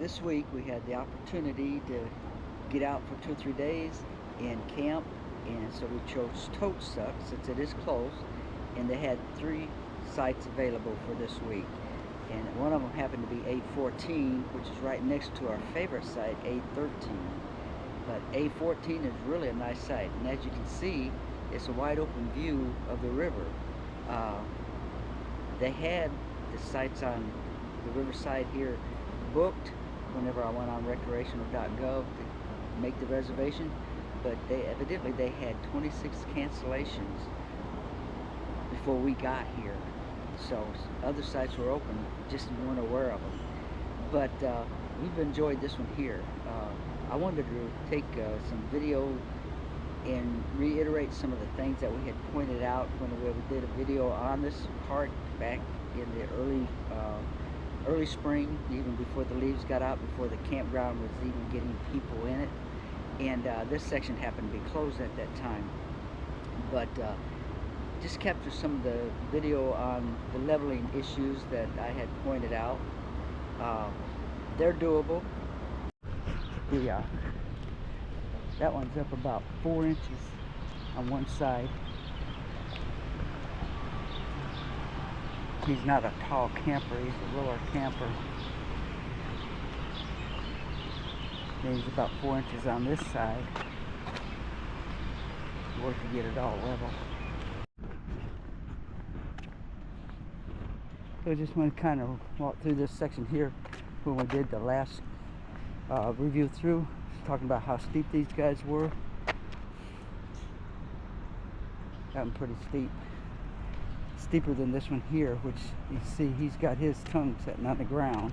This week we had the opportunity to get out for 2 or 3 days and camp, and so we chose Tote Suck since it is close, and they had 3 sites available for this week, and one of them happened to be A14, which is right next to our favorite site, A13. But A14 is really a nice site, and as you can see, it's a wide open view of the river. They had the sites on the riverside here booked whenever I went on recreational.gov to make the reservation, but evidently they had 26 cancellations before we got here. So other sites were open, just weren't aware of them. But we've enjoyed this one here. I wanted to take some video and reiterate some of the things that we had pointed out when we did a video on this park back in the early spring, even before the leaves got out, before the campground was even getting people in it. And this section happened to be closed at that time. But just capture some of the video on the leveling issues that I had pointed out. They're doable. Here we are. That one's up about 4 inches on one side. He's not a tall camper, he's a lower camper. And he's about 4 inches on this side. Work to get it all level. So I just want to kind of walk through this section here when we did the last review through, talking about how steep these guys were. Gotten pretty steep. Steeper than this one here, which you see he's got his tongue sitting on the ground.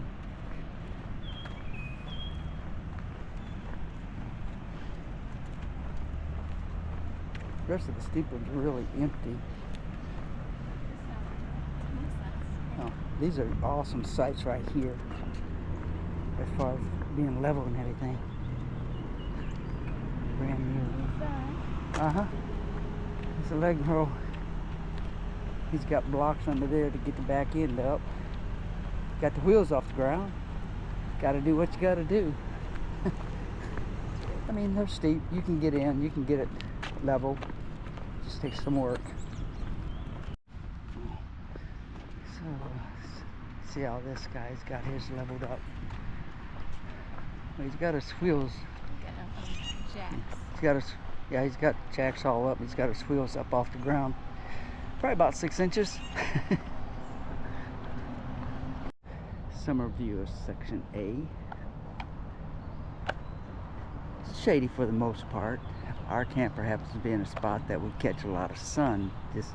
The rest of the steep one's really empty. Oh, these are awesome sites right here as far as being level and everything. Brand new. It's a leg roll. He's got blocks under there to get the back end up. Got the wheels off the ground. Got to do what you got to do. I mean, they're steep. You can get in. You can get it level. Just takes some work. So, see how this guy's got his leveled up. Well, he's got his wheels. Jacks. He's got jacks all up. He's got his wheels up off the ground. Probably about 6 inches. Summer view of section A. It's shady for the most part. Our camper happens to be in a spot that would catch a lot of sun just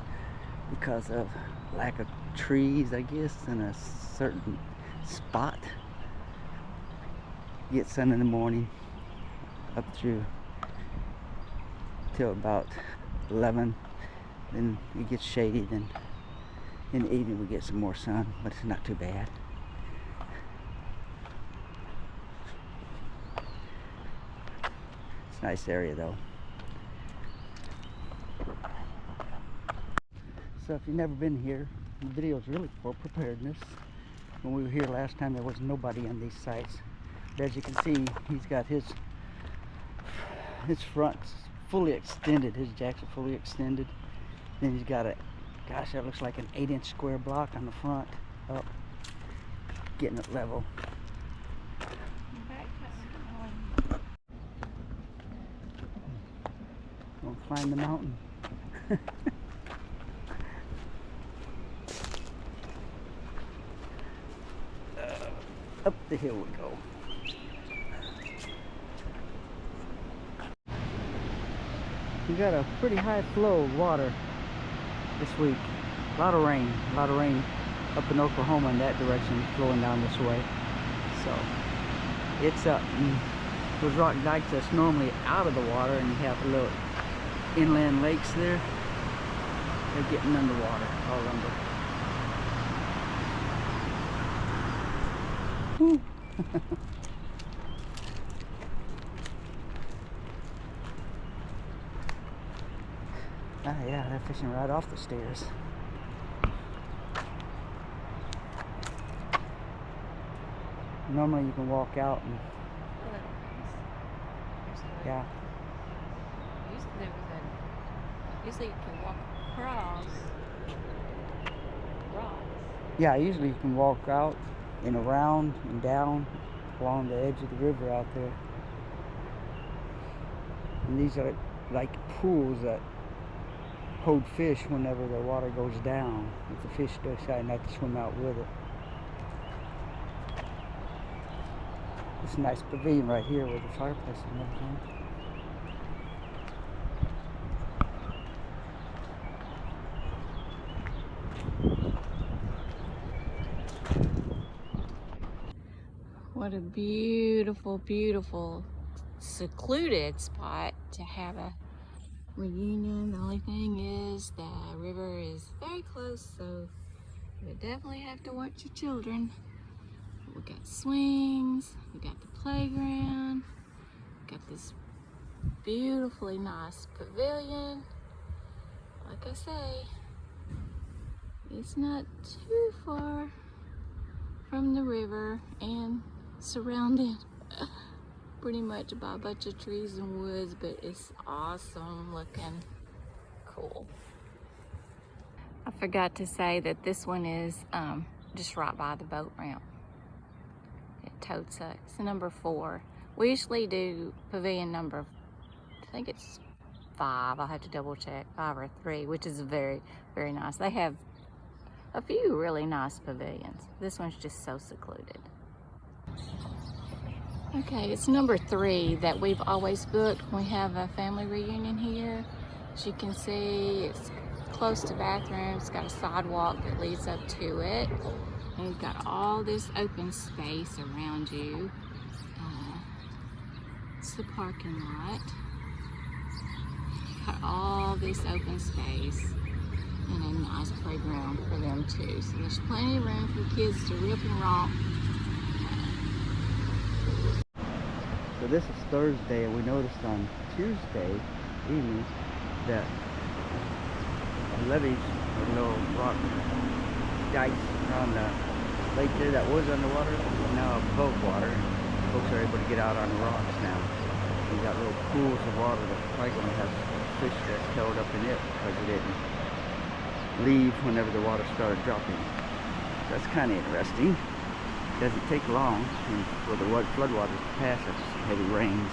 because of lack of trees, I guess, in a certain spot. You get sun in the morning up through till about 11. Then it gets shady, then in the evening we get some more sun, but it's not too bad. It's a nice area though. So if you've never been here, the video is really for preparedness. When we were here last time there was nobody on these sites. But as you can see, he's got his front's fully extended, his jacks are fully extended. Then he's got a, gosh, that looks like an 8-inch square block on the front, up, getting it level. Gonna climb the mountain. Up the hill we go. We got a pretty high flow of water this week. A lot of rain up in Oklahoma in that direction, flowing down this way. So it's up. Those rock dikes that's normally out of the water, and you have little inland lakes there, they're getting underwater, all under. Woo. Ah, yeah, they're fishing right off the stairs. Normally you can walk out and Oh, that's nice. yeah. Usually you can walk across rocks. Yeah, usually you can walk out and around and down along the edge of the river out there. And these are like pools that hold fish whenever the water goes down. If the fish decide not to swim out with it. It's a nice pavilion right here with the fireplace and everything. What a beautiful, beautiful, secluded spot to have a reunion. The only thing is the river is very close, so you definitely have to watch your children. We got swings, we got the playground, got this beautifully nice pavilion. Like I say, it's not too far from the river and surrounded pretty much by a bunch of trees and woods, but it's awesome looking. Cool. I forgot to say that this one is just right by the boat ramp. It totes up. It's number 4. We usually do pavilion number, I think it's 5. I'll have to double check, 5 or 3, which is very, very nice. They have a few really nice pavilions. This one's just so secluded. Okay, it's number 3 that we've always booked when we have a family reunion here. As you can see, it's close to bathrooms. It's got a sidewalk that leads up to it. And you've got all this open space around you. It's the parking lot. Got all this open space and a nice playground for them too. So there's plenty of room for kids to rip and romp. So this is Thursday, and we noticed on Tuesday evening that levees or little rock dikes around the lake there that was underwater are now above water. Folks are able to get out on the rocks now. We got little pools of water that's probably going to have fish that's held up in it because it didn't leave whenever the water started dropping. That's kind of interesting. Doesn't take long for the floodwaters to pass after some heavy rains.